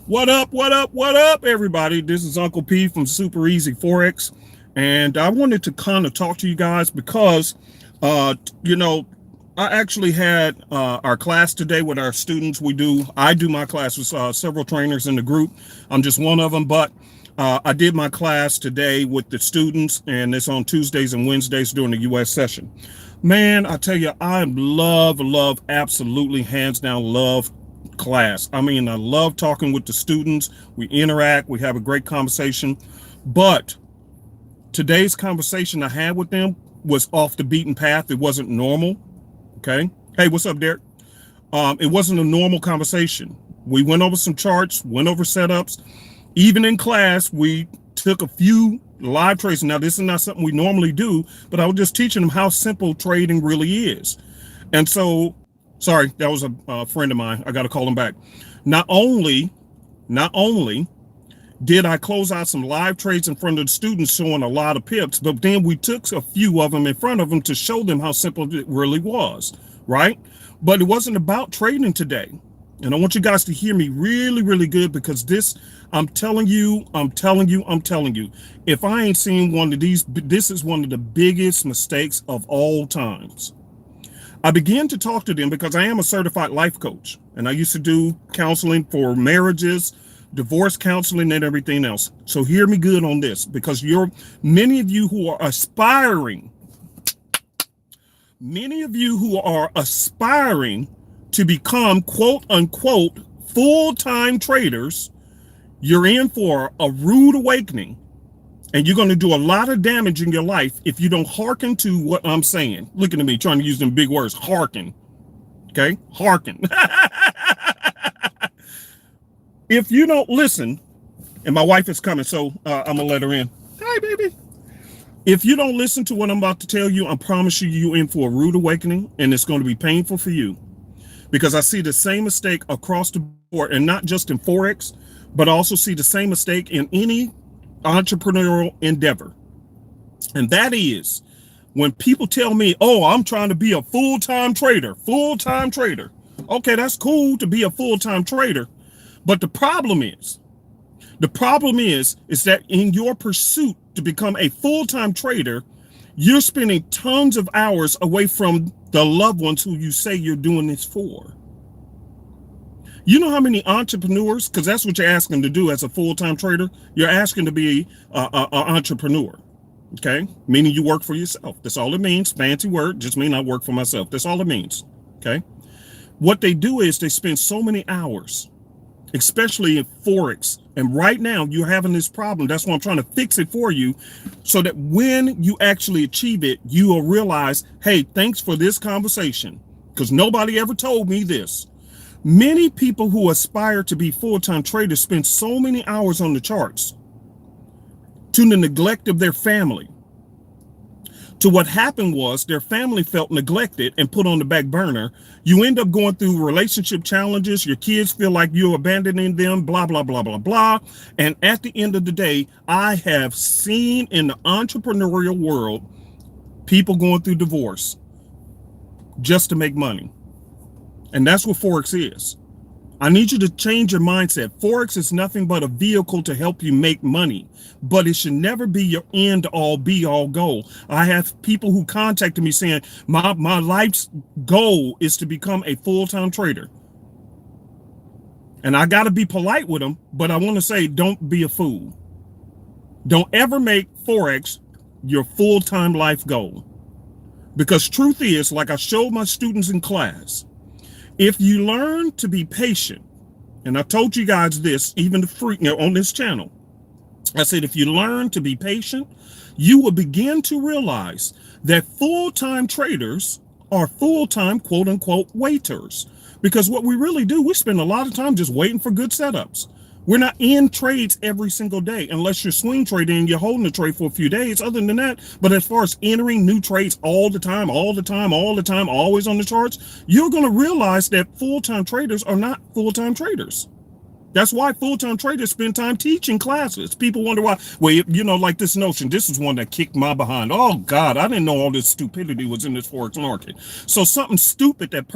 What up, what up, what up, everybody? This is Uncle P from Super Easy Forex. And I wanted to kind of talk to you guys because, uh, you know, I actually had our class today with our students. I do my class with several trainers in the group. I'm just one of them, but I did my class today with the students, and it's on Tuesdays and Wednesdays during the U.S. session. Man, I tell you, I love, absolutely, hands down, love class. I mean, I love talking with the students. We interact, we have a great conversation. But today's conversation I had with them was off the beaten path. It wasn't normal. Okay. Hey, what's up, Derek? It wasn't a normal conversation. We went over some charts, went over setups. Even in class, we took a few live trades. Now, this is not something we normally do, but I was just teaching them how simple trading really is. And so, sorry, that was a friend of mine. I got to call him back. Not only did I close out some live trades in front of the students showing a lot of pips, but then we took a few of them in front of them to show them how simple it really was, right? But it wasn't about trading today. And I want you guys to hear me really good, because this, I'm telling you, if I ain't seen one of these, this is one of the biggest mistakes of all times. I began to talk to them because I am a certified life coach, and I used to do counseling for marriages, divorce counseling, and everything else. So hear me good on this, because many of you who are aspiring to become quote unquote full-time traders, you're in for a rude awakening, and you're going to do a lot of damage in your life if you don't hearken to what I'm saying. Looking at me, trying to use them big words, hearken. Okay, hearken. If you don't listen, and my wife is coming, so I'm gonna let her in. Hi, baby. If you don't listen to what I'm about to tell you, I promise you're in for a rude awakening, and it's going to be painful for you, because I see the same mistake across the board, and not just in Forex, but I also see the same mistake in any entrepreneurial endeavor. And that is when people tell me, oh, I'm trying to be a full-time trader. Okay, that's cool to be a full-time trader. But the problem is that in your pursuit to become a full-time trader, you're spending tons of hours away from the loved ones who you say you're doing this for. You know how many entrepreneurs, because that's what you're asking to do as a full-time trader, you're asking to be an entrepreneur, okay? Meaning you work for yourself. That's all it means. Fancy word, just mean I work for myself. That's all it means, okay? What they do is they spend so many hours, especially in Forex. And right now you're having this problem. That's why I'm trying to fix it for you, so that when you actually achieve it, you will realize, hey, thanks for this conversation, because nobody ever told me this. Many people who aspire to be full-time traders spend so many hours on the charts, to the neglect of their family. To what happened was their family felt neglected and put on the back burner. You end up going through relationship challenges. Your kids feel like you're abandoning them, blah, blah, blah, blah, blah. And at the end of the day, I have seen in the entrepreneurial world, people going through divorce just to make money. And that's what Forex is. I need you to change your mindset. Forex is nothing but a vehicle to help you make money, but it should never be your end all be all goal. I have people who contacted me saying, my life's goal is to become a full-time trader. And I got to be polite with them, but I want to say, don't be a fool. Don't ever make Forex your full-time life goal. Because truth is, like I showed my students in class, if you learn to be patient, and I told you guys this, even on this channel, I said, if you learn to be patient, you will begin to realize that full-time traders are full-time, quote unquote, waiters. Because what we really do, we spend a lot of time just waiting for good setups. We're not in trades every single day, unless you're swing trading and you're holding the trade for a few days. Other than that, but as far as entering new trades all the time, always on the charts, you're going to realize that full-time traders are not full-time traders. That's why full-time traders spend time teaching classes. People wonder why. Well, like this notion, this is one that kicked my behind. Oh God, I didn't know all this stupidity was in this Forex market. So something stupid that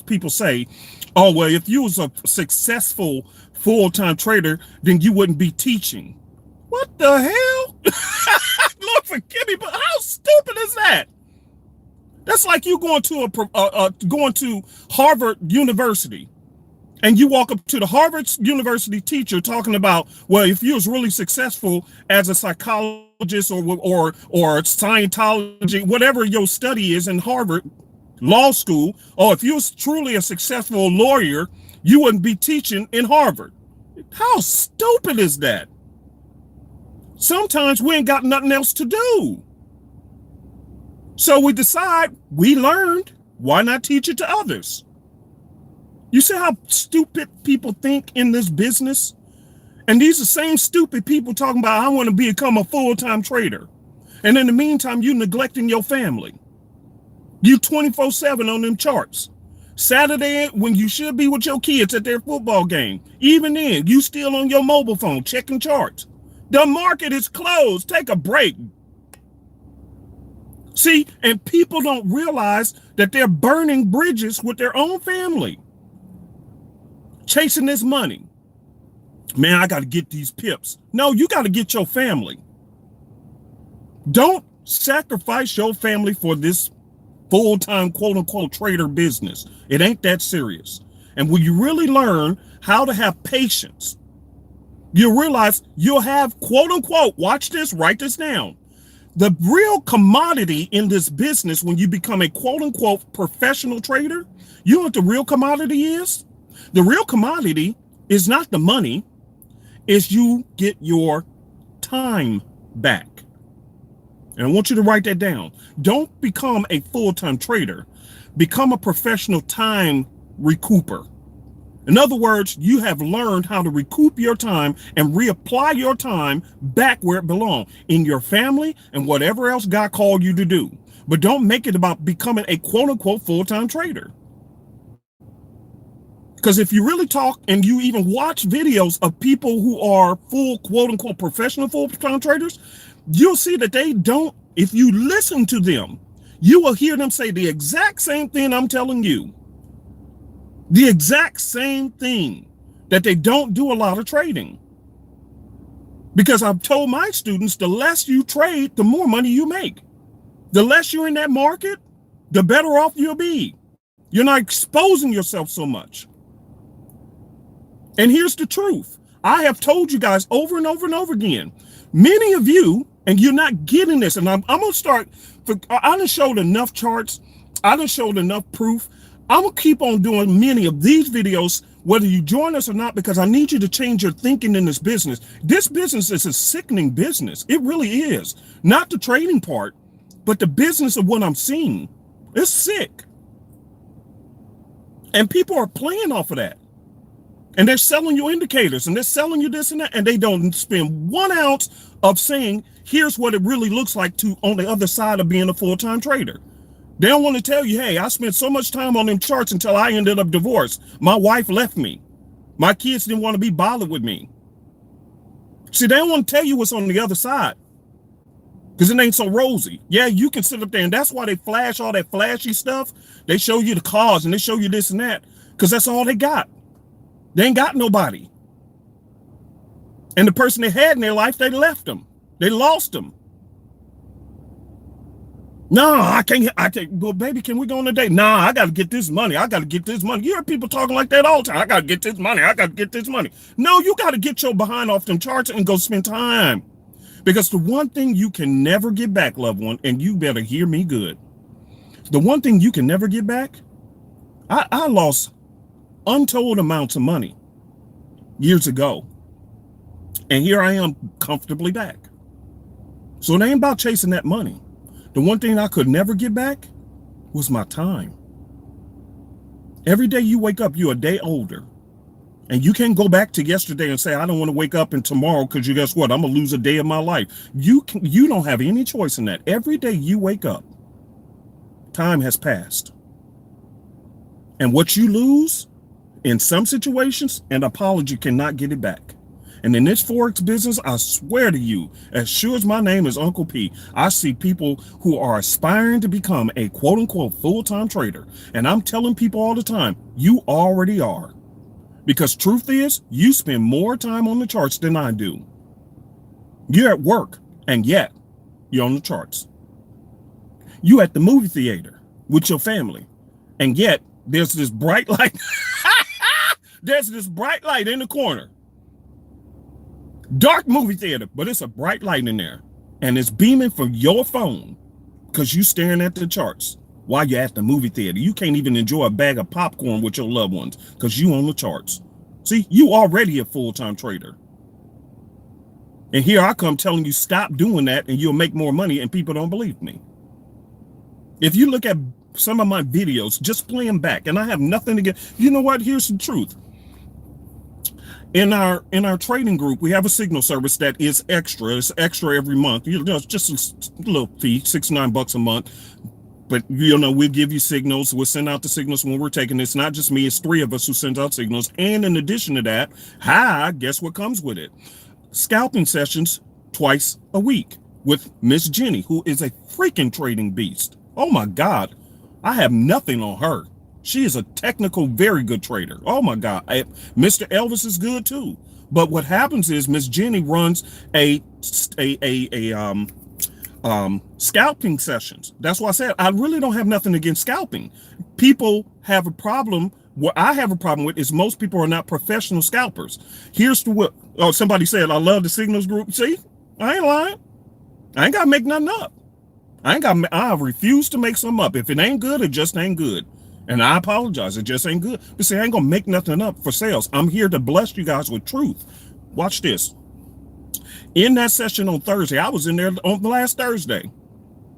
people say, oh, well, if you was a successful full-time trader, then you wouldn't be teaching. What the hell? Lord forgive me, but how stupid is that? That's like you going to Harvard University. And you walk up to the Harvard University teacher talking about, well, if you was really successful as a psychologist or Scientology, whatever your study is in Harvard Law School, or if you was truly a successful lawyer, you wouldn't be teaching in Harvard. How stupid is that? Sometimes we ain't got nothing else to do. So we decide we learned, why not teach it to others? You see how stupid people think in this business? And these are the same stupid people talking about, I want to become a full-time trader. And in the meantime, you neglecting your family. You 24/7 on them charts. Saturday, when you should be with your kids at their football game, even then, you still on your mobile phone checking charts. The market is closed. Take a break. See, and people don't realize that they're burning bridges with their own family. Chasing this money. Man, I got to get these pips. No, you got to get your family. Don't sacrifice your family for this full-time, quote-unquote, trader business. It ain't that serious. And when you really learn how to have patience, you realize you'll have, quote-unquote, watch this, write this down. The real commodity in this business, when you become a quote-unquote professional trader, you know what the real commodity is? The real commodity is not the money, is you get your time back. And I want you to write that down. Don't become a full-time trader. Become a professional time recouper. In other words, you have learned how to recoup your time and reapply your time back where it belongs, in your family and whatever else God called you to do. But don't make it about becoming a quote-unquote full-time trader. Because if you really talk and you even watch videos of people who are full, quote unquote, professional full-time traders, you'll see that they don't, if you listen to them, you will hear them say the exact same thing I'm telling you. The exact same thing, that they don't do a lot of trading. Because I've told my students, the less you trade, the more money you make. The less you're in that market, the better off you'll be. You're not exposing yourself so much. And here's the truth. I have told you guys over and over and over again, many of you, and you're not getting this, and I'm going to start, I done showed enough charts, I done showed enough proof. I'm going to keep on doing many of these videos, whether you join us or not, because I need you to change your thinking in this business. This business is a sickening business. It really is. Not the trading part, but the business of what I'm seeing. It's sick. And people are playing off of that. And they're selling you indicators, and they're selling you this and that, and they don't spend 1 ounce of saying, here's what it really looks like to on the other side of being a full-time trader. They don't want to tell you, hey, I spent so much time on them charts until I ended up divorced. My wife left me. My kids didn't want to be bothered with me. See, they don't want to tell you what's on the other side, because it ain't so rosy. Yeah, you can sit up there, and that's why they flash all that flashy stuff. They show you the cars, and they show you this and that, because that's all they got. They ain't got nobody. And the person they had in their life, they left them. They lost them. No, I can't. Well, baby, can we go on a date? Nah, I got to get this money. I got to get this money. You hear people talking like that all the time. I got to get this money. I got to get this money. No, you got to get your behind off them charts and go spend time. Because the one thing you can never get back, loved one, and you better hear me good. The one thing you can never get back, I lost untold amounts of money years ago, and here I am comfortably back. So it ain't about chasing that money. The one thing I could never get back was my time. Every day you wake up, you're a day older, and you can't go back to yesterday and say, I don't want to wake up and tomorrow, because you guess what, I'm gonna lose a day of my life. You don't have any choice in that. Every day you wake up, time has passed, and what you lose In some situations, an apology cannot get it back. And in this Forex business, I swear to you, as sure as my name is Uncle P, I see people who are aspiring to become a quote unquote full-time trader. And I'm telling people all the time, you already are. Because truth is, you spend more time on the charts than I do. You're at work, and yet you're on the charts. You at the movie theater with your family, and yet there's this bright light. There's this bright light in the corner. Dark movie theater, but it's a bright light in there. And it's beaming from your phone because you staring at the charts while you're at the movie theater. You can't even enjoy a bag of popcorn with your loved ones because you on the charts. See, you already a full-time trader. And here I come telling you, stop doing that and you'll make more money, and people don't believe me. If you look at some of my videos, just play them back, and I have nothing to get, you know what, here's the truth. In our trading group, we have a signal service that is extra. It's extra every month. You know, just a little fee, $6-9 a month. But you know, we'll give you signals. We'll send out the signals when we're taking. It's not just me, it's 3 of us who sends out signals. And in addition to that, guess what comes with it? Scalping sessions twice a week with Miss Jenny, who is a freaking trading beast. Oh my God, I have nothing on her. She is a technical, very good trader. Oh my God, Mr. Elvis is good too. But what happens is Miss Jenny runs scalping sessions. That's why I said I really don't have nothing against scalping. People have a problem. What I have a problem with is most people are not professional scalpers. Here's the what. Oh, somebody said, I love the signals group. See, I ain't lying. I ain't got to make nothing up. I refuse to make something up. If it ain't good, it just ain't good. And I apologize. It just ain't good. But see, I ain't going to make nothing up for sales. I'm here to bless you guys with truth. Watch this. In that session on Thursday, I was in there on the last Thursday,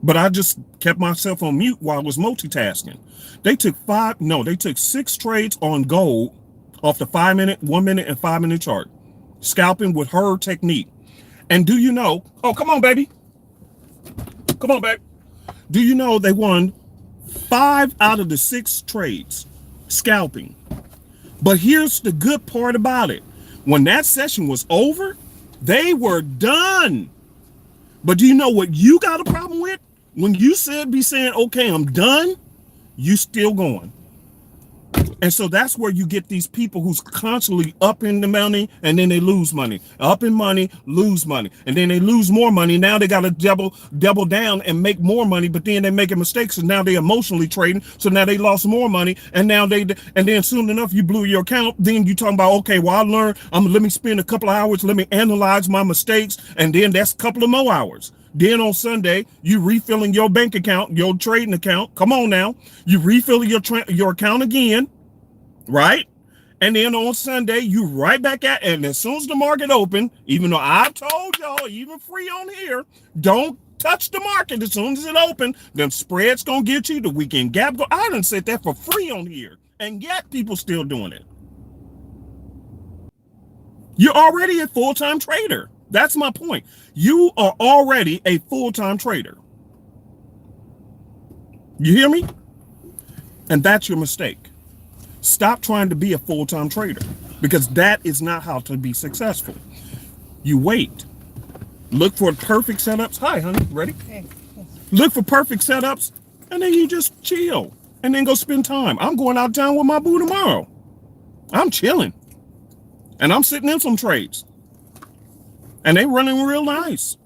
but I just kept myself on mute while I was multitasking. They took 6 trades on gold off the 5-minute, 1-minute, and 5-minute chart, scalping with her technique. And do you know, oh, come on, baby. Come on, baby. Do you know they won 5 out of the 6 trades scalping? But here's the good part about it. When that session was over, they were done. But do you know what you got a problem with? When you be saying, okay, I'm done, you still going. And so that's where you get these people who's constantly up in the money, and then they lose money, up in money, lose money, and then they lose more money. Now they got to double down and make more money, but then they're making mistakes, and now they're emotionally trading. So now they lost more money, and now and then soon enough you blew your account. Then you talking about, okay, well I learned, let me spend a couple of hours, let me analyze my mistakes, and then that's a couple of more hours. Then on Sunday, you refilling your bank account, your trading account. Come on now, you refilling your account again. Right? And then on Sunday, you right back at, and as soon as the market open, even though I told y'all, even free on here, don't touch the market as soon as it open, them spreads gonna get you, the weekend gap. I done said that for free on here, and yet people still doing it. You're already a full-time trader. That's my point. You are already a full-time trader. You hear me? And that's your mistake. Stop trying to be a full-time trader, because that is not how to be successful. You wait. Look for perfect setups. Hi, honey. Ready? Hey. Look for perfect setups, and then you just chill, and then go spend time. I'm going out of town with my boo tomorrow. I'm chilling, and I'm sitting in some trades, and they running real nice.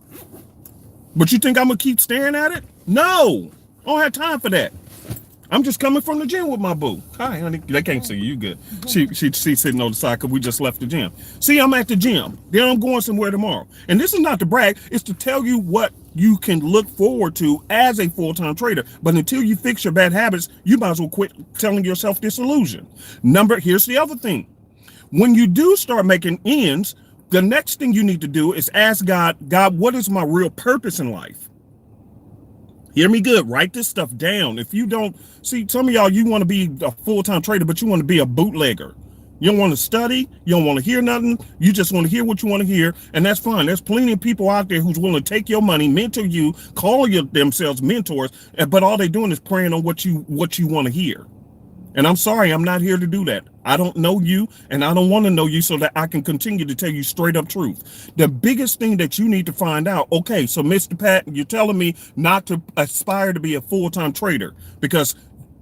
But you think I'm going to keep staring at it? No. I don't have time for that. I'm just coming from the gym with my boo. Hi, honey. They can't see you. You good. She's sitting on the side because we just left the gym. See, I'm at the gym. Then I'm going somewhere tomorrow. And this is not to brag. It's to tell you what you can look forward to as a full-time trader. But until you fix your bad habits, you might as well quit telling yourself this illusion. Here's the other thing. When you do start making ends, the next thing you need to do is ask God, what is my real purpose in life? Hear me good. Write this stuff down. If you don't see, some of y'all, you want to be a full-time trader, but you want to be a bootlegger. You don't want to study. You don't want to hear nothing. You just want to hear what you want to hear. And that's fine. There's plenty of people out there who's willing to take your money, mentor you, call themselves mentors. But all they're doing is preying on what you want to hear. And I'm sorry, I'm not here to do that. I don't know you, and I don't want to know you so that I can continue to tell you straight up truth. The biggest thing that you need to find out, okay, so Mr. Pat, you're telling me not to aspire to be a full-time trader because,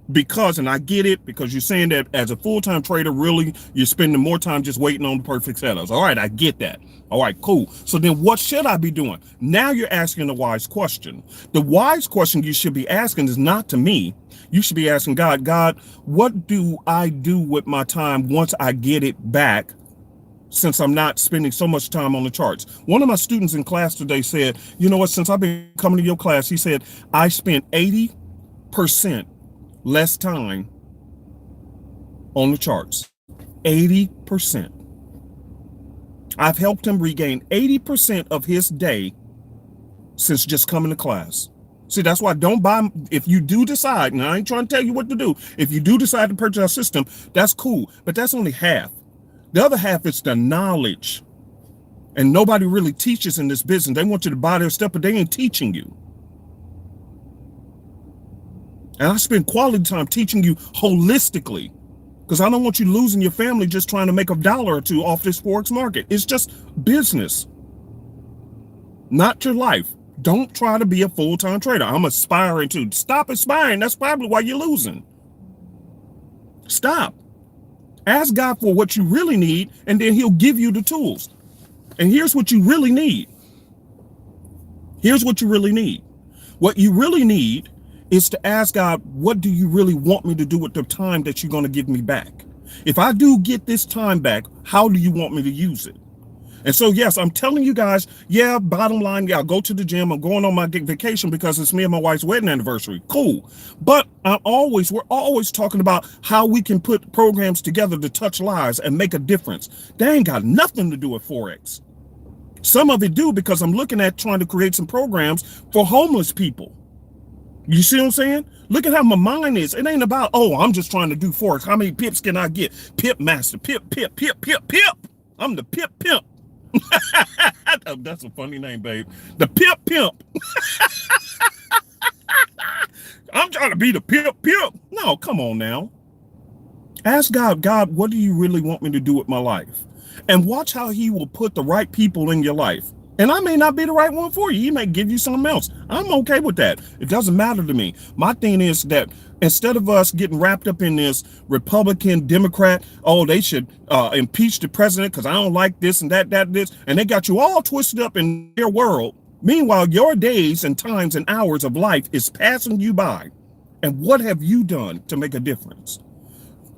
and I get it, because you're saying that as a full-time trader, really, you're spending more time just waiting on the perfect setups. All right, I get that. All right, cool. So then what should I be doing? Now you're asking a wise question. The wise question you should be asking is not to me. You should be asking God, God, what do I do with my time once I get it back, since I'm not spending so much time on the charts? One of my students in class today said, you know what, since I've been coming to your class, he said, I spent 80% less time on the charts. 80%. I've helped him regain 80% of his day since just coming to class. See, that's why don't buy, if you do decide, and I ain't trying to tell you what to do, if you do decide to purchase our system, that's cool, but that's only half. The other half is the knowledge. And nobody really teaches in this business. They want you to buy their stuff, but they ain't teaching you. And I spend quality time teaching you holistically, because I don't want you losing your family just trying to make $1 or $2 off this Forex market. It's just business, not your life. Don't try to be a full-time trader. I'm aspiring to. Stop aspiring. That's probably why you're losing. Stop. Ask God for what you really need, and then he'll give you the tools. And here's what you really need. Here's what you really need. What you really need is to ask God, what do you really want me to do with the time that you're going to give me back? If I do get this time back, how do you want me to use it? And so, yes, I'm telling you guys, yeah, bottom line, yeah, I'll go to the gym. I'm going on my vacation because it's me and my wife's wedding anniversary. Cool. But we're always talking about how we can put programs together to touch lives and make a difference. They ain't got nothing to do with Forex. Some of it do, because I'm looking at trying to create some programs for homeless people. You see what I'm saying? Look at how my mind is. It ain't about, oh, I'm just trying to do Forex. How many pips can I get? Pip master, pip, pip, pip, pip, pip. I'm the pip pimp. That's a funny name, babe. The pip pimp. I'm trying to be the pip pimp. No, come on now. Ask God, God, what do you really want me to do with my life? And watch how he will put the right people in your life. And I may not be the right one for you. He may give you something else. I'm okay with that. It doesn't matter to me. My thing is that instead of us getting wrapped up in this Republican, Democrat, oh, they should impeach the president because I don't like this and that, this, and they got you all twisted up in their world. Meanwhile, your days and times and hours of life is passing you by. And what have you done to make a difference?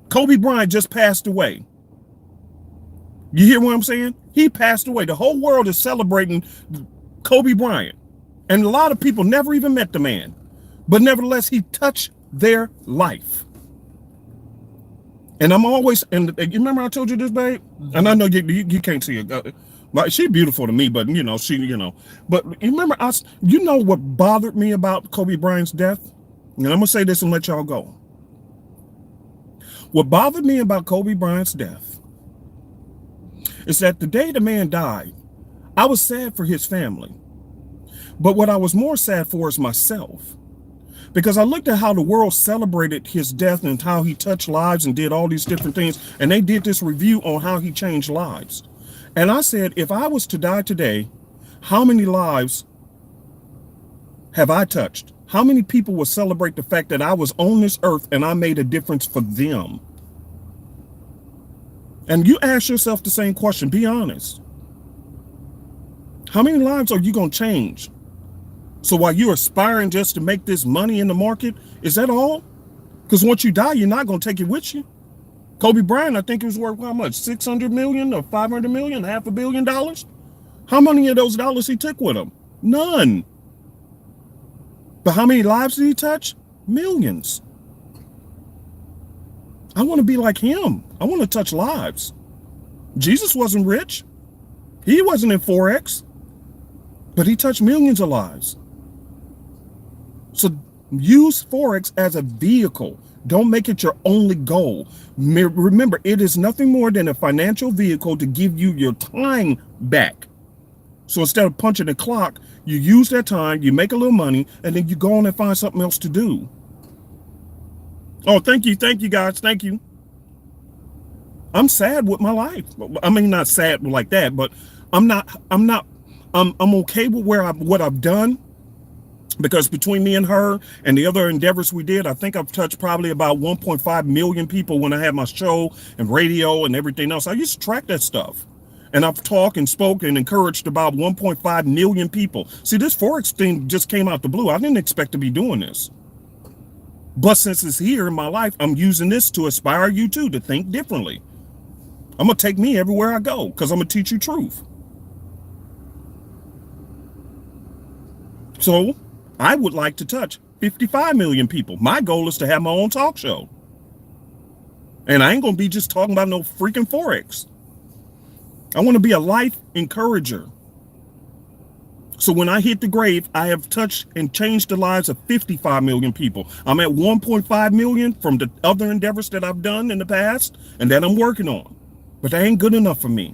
Kobe Bryant just passed away. You hear what I'm saying? He passed away. The whole world is celebrating Kobe Bryant. And a lot of people never even met the man. But nevertheless, he touched their life. And I'm always, and you remember I told you this, babe? And I know you can't see it. She's beautiful to me, but but you remember you know what bothered me about Kobe Bryant's death? And I'm going to say this and let y'all go. What bothered me about Kobe Bryant's death is that the day the man died, I was sad for his family. But what I was more sad for is myself. Because I looked at how the world celebrated his death and how he touched lives and did all these different things. And they did this review on how he changed lives. And I said, if I was to die today, how many lives have I touched? How many people will celebrate the fact that I was on this earth and I made a difference for them? And you ask yourself the same question. Be honest. How many lives are you going to change? So while you're aspiring just to make this money in the market, is that all? Because once you die, you're not going to take it with you. Kobe Bryant, I think it was worth how much? 600 million or 500 million, $500 million? How many of those dollars he took with him? None. But how many lives did he touch? Millions. I want to be like him. I want to touch lives. Jesus wasn't rich. He wasn't in Forex, but he touched millions of lives. So use Forex as a vehicle. Don't make it your only goal. Remember, it is nothing more than a financial vehicle to give you your time back. So instead of punching the clock, you use that time, you make a little money, and then you go on and find something else to do. Oh, thank you guys, thank you. I'm sad with my life. I mean, not sad like that, but I'm okay with what I've done, because between me and her and the other endeavors we did, I think I've touched probably about 1.5 million people when I had my show and radio and everything else. I used to track that stuff. And I've talked and spoke and encouraged about 1.5 million people. See, this Forex thing just came out the blue. I didn't expect to be doing this. But since it's here in my life, I'm using this to inspire you too, to think differently. I'm going to take me everywhere I go, because I'm going to teach you truth. So I would like to touch 55 million people. My goal is to have my own talk show. And I ain't going to be just talking about no freaking Forex. I want to be a life encourager. So when I hit the grave, I have touched and changed the lives of 55 million people. I'm at 1.5 million from the other endeavors that I've done in the past and that I'm working on. But that ain't good enough for me.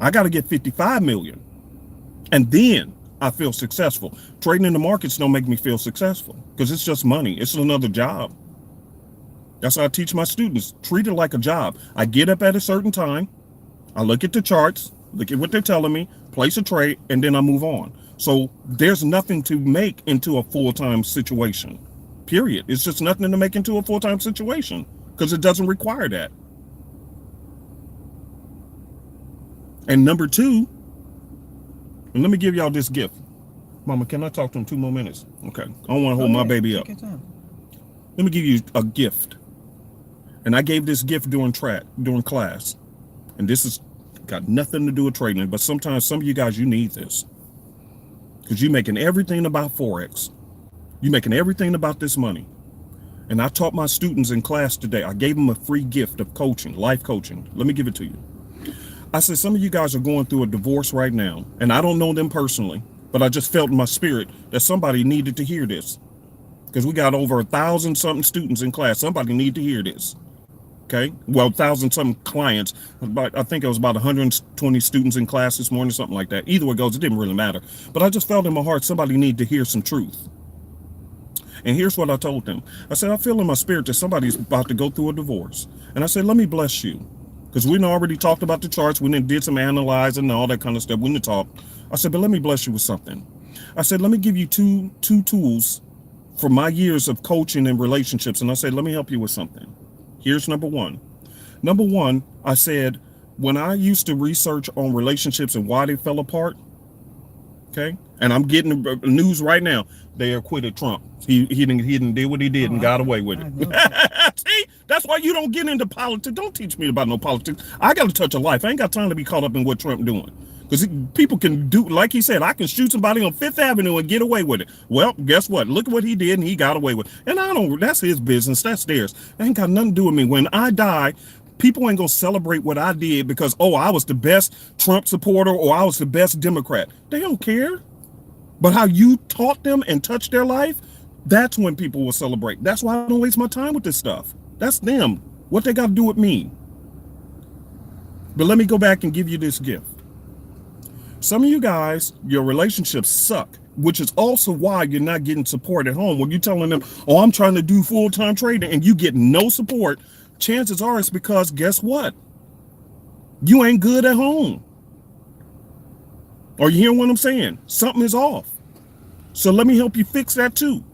I got to get 55 million. And then I feel successful. Trading in the markets don't make me feel successful, because it's just money. It's another job. That's how I teach my students. Treat it like a job. I get up at a certain time. I look at the charts, look at what they're telling me, place a trade, and then I move on. So there's nothing to make into a full-time situation, period. It's just nothing to make into a full-time situation, because it doesn't require that. And number two, and let me give y'all this gift. Mama, can I talk to him 2 more minutes? Okay. I don't want to hold my baby up. Let me give you a gift. And I gave this gift during class. And this has got nothing to do with trading, but sometimes some of you guys, you need this. Because you're making everything about Forex. You're making everything about this money. And I taught my students in class today. I gave them a free gift of coaching, life coaching. Let me give it to you. I said, some of you guys are going through a divorce right now, and I don't know them personally, but I just felt in my spirit that somebody needed to hear this, because we got over 1,000 something students in class. Somebody need to hear this. Okay, well, 1,000 something clients. I think it was about 120 students in class this morning, something like that. Either way it goes, it didn't really matter. But I just felt in my heart somebody need to hear some truth. And here's what I told them. I said, I feel in my spirit that somebody's about to go through a divorce. And I said, let me bless you. Because we already talked about the charts. We did some analyzing and all that kind of stuff. We didn't talk. I said, but let me bless you with something. I said, let me give you two tools for my years of coaching and relationships. And I said, let me help you with something. Here's number one. Number one, I said, when I used to research on relationships and why they fell apart, okay, and I'm getting the news right now, they acquitted Trump. He didn't do what he did and got away with it. See, that's why you don't get into politics. Don't teach me about no politics. I got to touch a life. I ain't got time to be caught up in what Trump doing. Because people can do, like he said, I can shoot somebody on Fifth Avenue and get away with it. Well, guess what? Look at what he did, and he got away with it. And I don't, that's his business. That's theirs. That ain't got nothing to do with me. When I die, people ain't going to celebrate what I did because, oh, I was the best Trump supporter or I was the best Democrat. They don't care. But how you taught them and touched their life, that's when people will celebrate. That's why I don't waste my time with this stuff. That's them. What they got to do with me. But let me go back and give you this gift. Some of you guys, your relationships suck, which is also why you're not getting support at home. When you're telling them, oh, I'm trying to do full-time trading, and you get no support, chances are it's because, guess what? You ain't good at home. Are you hearing what I'm saying? Something is off. So let me help you fix that too.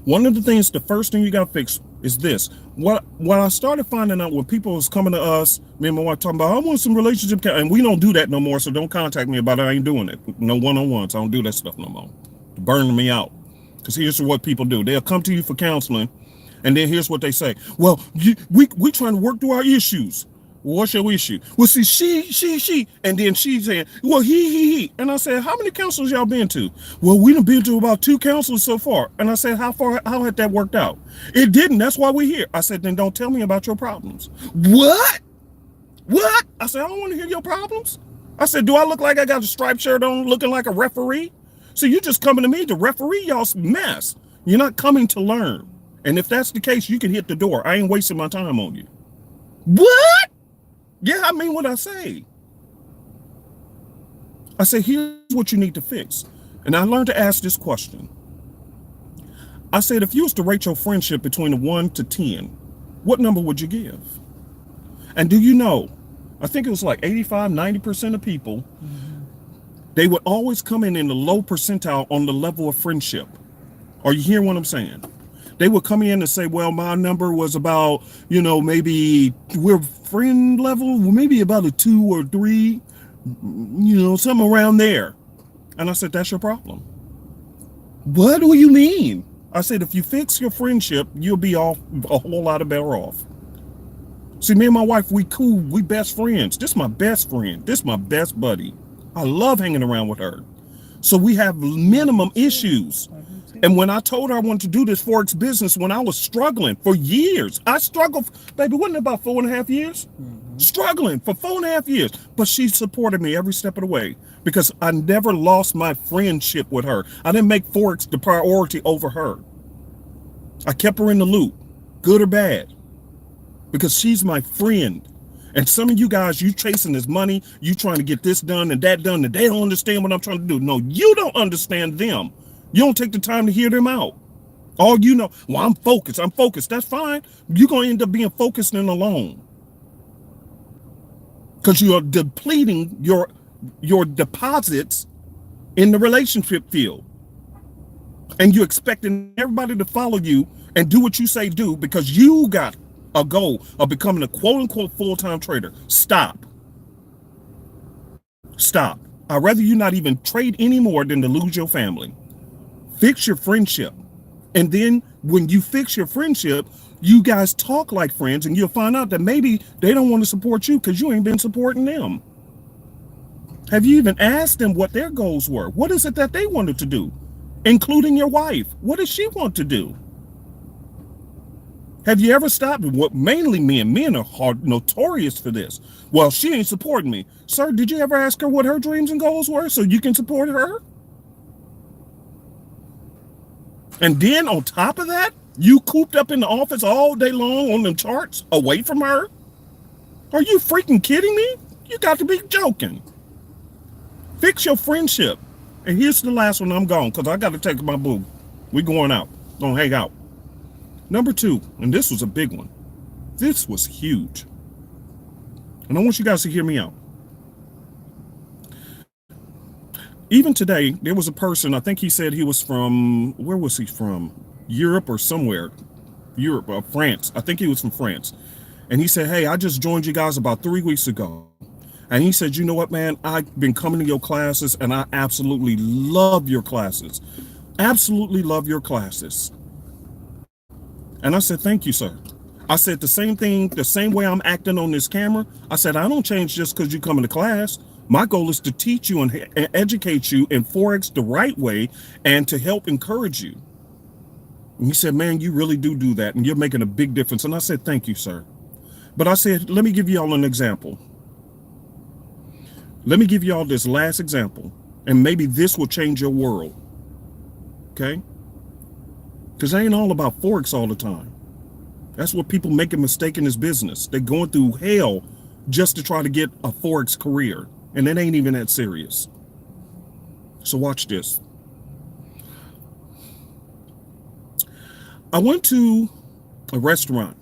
One of the things, the first thing you got to fix is this. What I started finding out when people was coming to us, me and my wife talking about, I want some relationship, and we don't do that no more, so don't contact me about it. I ain't doing it. No one-on-ones. I don't do that stuff no more. It's burning me out. Because here's what people do. They'll come to you for counseling, and then here's what they say. Well, we trying to work through our issues. What's your issue? Well, see, she, and then she's saying, well, he. And I said, how many counselors y'all been to? Well, we done been to about 2 counselors so far. And I said, how had that worked out? It didn't. That's why we're here. I said, then don't tell me about your problems. What? I said, I don't want to hear your problems. I said, do I look like I got a striped shirt on looking like a referee? So you just coming to me to referee y'all's mess. You're not coming to learn. And if that's the case, you can hit the door. I ain't wasting my time on you. What? Yeah, I mean what I say. I say, here's what you need to fix. And I learned to ask this question. I said, if you was to rate your friendship between a 1 to 10, what number would you give? And do you know, I think it was like 85, 90% of people, they would always come in the low percentile on the level of friendship. Are you hearing what I'm saying? They would come in and say, well, my number was about, maybe we're friend level, maybe about a 2 or 3, something around there. And I said, that's your problem. What do you mean? I said, if you fix your friendship, you'll be off a whole lot of better off. See, me and my wife, we cool, we best friends. This is my best friend. This is my best buddy. I love hanging around with her. So we have minimum issues. And when I told her I wanted to do this Forex business, when I was struggling for years, I struggled, baby, wasn't it about 4.5 years? Struggling for 4.5 years. But she supported me every step of the way because I never lost my friendship with her. I didn't make Forex the priority over her. I kept her in the loop, good or bad, because she's my friend. And some of you guys, you chasing this money, you trying to get this done and that done, and they don't understand what I'm trying to do. No, you don't understand them. You don't take the time to hear them out. All you know, well, I'm focused. That's fine. You're going to end up being focused and alone. Because you are depleting your deposits in the relationship field. And you're expecting everybody to follow you and do what you say do because you got a goal of becoming a quote-unquote full-time trader. Stop. I'd rather you not even trade anymore than to lose your family. Fix your friendship. And then when you fix your friendship, you guys talk like friends and you'll find out that maybe they don't want to support you because you ain't been supporting them. Have you even asked them what their goals were? What is it that they wanted to do? Including your wife. What does she want to do? Have you ever stopped? What mainly men are notorious for this. Well, she ain't supporting me. Sir, did you ever ask her what her dreams and goals were so you can support her? And then on top of that, you cooped up in the office all day long on them charts away from her? Are you freaking kidding me? You got to be joking. Fix your friendship. And here's the last one, I'm gone because I got to take my boo. We going out. Gonna hang out. Number 2, and this was a big one. This was huge. And I want you guys to hear me out. Even today, there was a person, I think he said he was from, where was he from? Europe or somewhere. Europe or France. I think he was from France. And he said, hey, I just joined you guys about 3 weeks ago. And he said, you know what, man, I've been coming to your classes and I absolutely love your classes. Absolutely love your classes. And I said, thank you, sir. I said the same thing, the same way I'm acting on this camera. I said, I don't change just because you come into class. My goal is to teach you and educate you in Forex the right way and to help encourage you. And he said, man, you really do that. And you're making a big difference. And I said, thank you, sir. But I said, let me give you all an example. Let me give you all this last example. And maybe this will change your world. Okay? Because it ain't all about Forex all the time. That's what people make a mistake in this business. They're going through hell just to try to get a Forex career. And it ain't even that serious. So watch this. I went to a restaurant.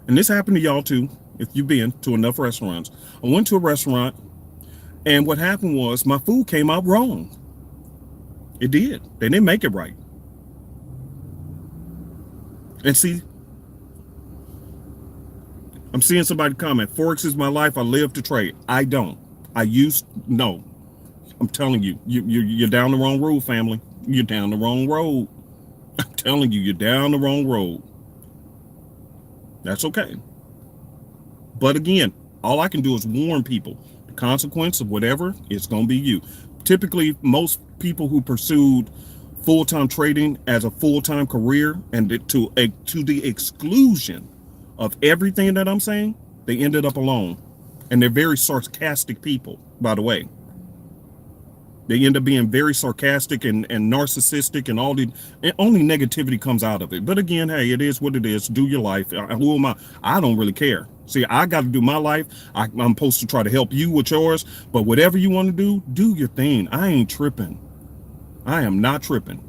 And this happened to y'all too, if you've been to enough restaurants. I went to a restaurant, and what happened was my food came out wrong. It did. They didn't make it right. And see, I'm seeing somebody comment, Forex is my life, I live to trade. I don't. No. I'm telling you, you're down the wrong road, family. You're down the wrong road. I'm telling you, you're down the wrong road. That's okay. But again, all I can do is warn people. The consequence of whatever is going to be you. Typically, most people who pursued full-time trading as a full-time career and to the exclusion of everything that I'm saying, they ended up alone. And they're very sarcastic people, by the way. They end up being very sarcastic and narcissistic, and only negativity comes out of it. But again, hey, it is what it is. Do your life. Who am I? I don't really care. See, I got to do my life. I'm supposed to try to help you with yours. But whatever you want to do your thing. I ain't tripping. I am not tripping.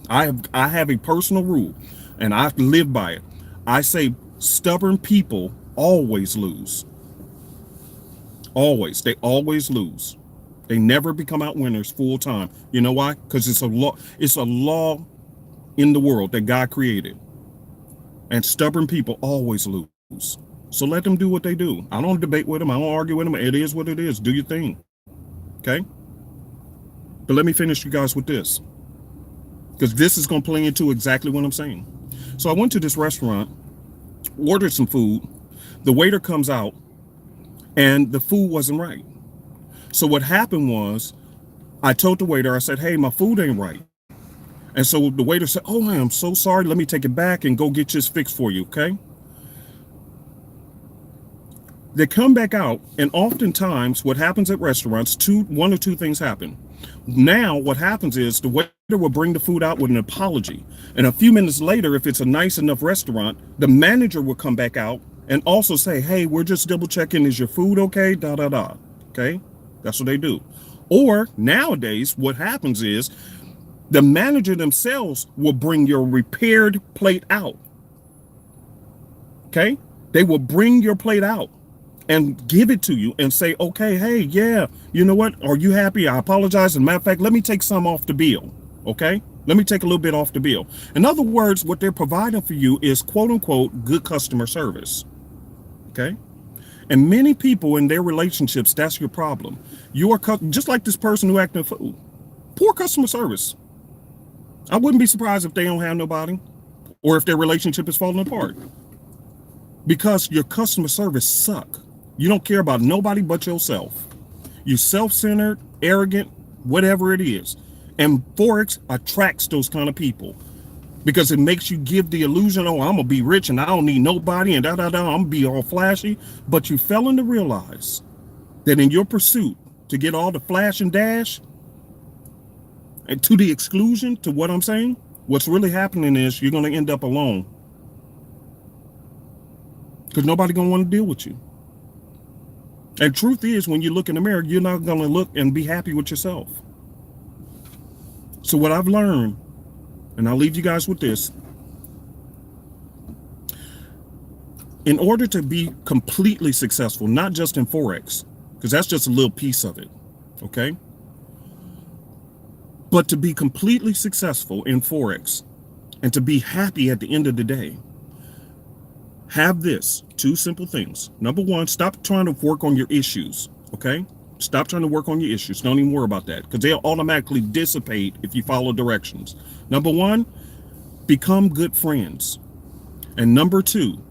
I have a personal rule, and I live by it. I say stubborn people always lose. Always. They always lose. They never become out winners full time. You know why? Because it's a law. It's a law in the world that God created. And stubborn people always lose. So let them do what they do. I don't debate with them. I don't argue with them. It is what it is. Do your thing. Okay? But let me finish you guys with this, because this is going to play into exactly what I'm saying. So I went to this restaurant, ordered some food. The waiter comes out, and the food wasn't right. So what happened was, I told the waiter, I said, hey, my food ain't right. And so the waiter said, oh, I am so sorry. Let me take it back and go get this fixed for you, okay? They come back out, and oftentimes what happens at restaurants, one or two things happen. Now what happens is the waiter will bring the food out with an apology. And a few minutes later, if it's a nice enough restaurant, the manager will come back out and also say, hey, we're just double checking, is your food okay? Da, da, da. Okay? That's what they do. Or nowadays, what happens is the manager themselves will bring your repaired plate out. Okay? They will bring your plate out and give it to you and say, okay, hey, yeah, you know what? Are you happy? I apologize. As a matter of fact, let me take some off the bill. Okay? Let me take a little bit off the bill. In other words, what they're providing for you is quote unquote good customer service. Okay? And many people in their relationships, that's your problem. You are just like this person who acted a fool. Poor customer service. I wouldn't be surprised if they don't have nobody, or if their relationship is falling apart, because your customer service suck. You don't care about nobody but yourself. You're self-centered, arrogant, whatever it is. And Forex attracts those kind of people, because it makes you give the illusion, oh, I'm gonna be rich and I don't need nobody and I'm gonna be all flashy. But you failing to realize that in your pursuit to get all the flash and dash, and to the exclusion to what I'm saying, what's really happening is you're gonna end up alone, because nobody gonna want to deal with you. And truth is, when you look in the mirror, you're not gonna look and be happy with yourself. So what I've learned, and I'll leave you guys with this, in order to be completely successful, not just in Forex, because that's just a little piece of it, okay? But to be completely successful in Forex and to be happy at the end of the day, have this, two simple things. Number one, stop trying to work on your issues, okay? Stop trying to work on your issues. Don't even worry about that, because they'll automatically dissipate if you follow directions. Number one, become good friends. And number two,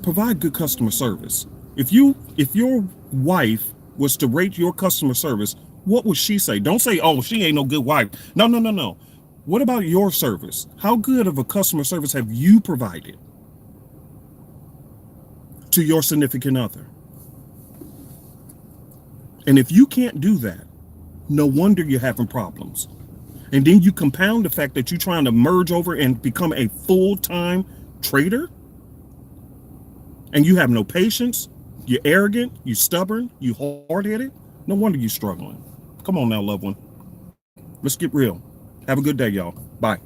provide good customer service. If your wife was to rate your customer service, what would she say? Don't say, oh, she ain't no good wife. No. What about your service? How good of a customer service have you provided to your significant other? And if you can't do that, no wonder you're having problems. And then you compound the fact that you're trying to merge over and become a full-time trader, and you have no patience, you're arrogant, you're stubborn, you're hard-headed. No wonder you're struggling. Come on now, loved one. Let's get real. Have a good day, y'all. Bye.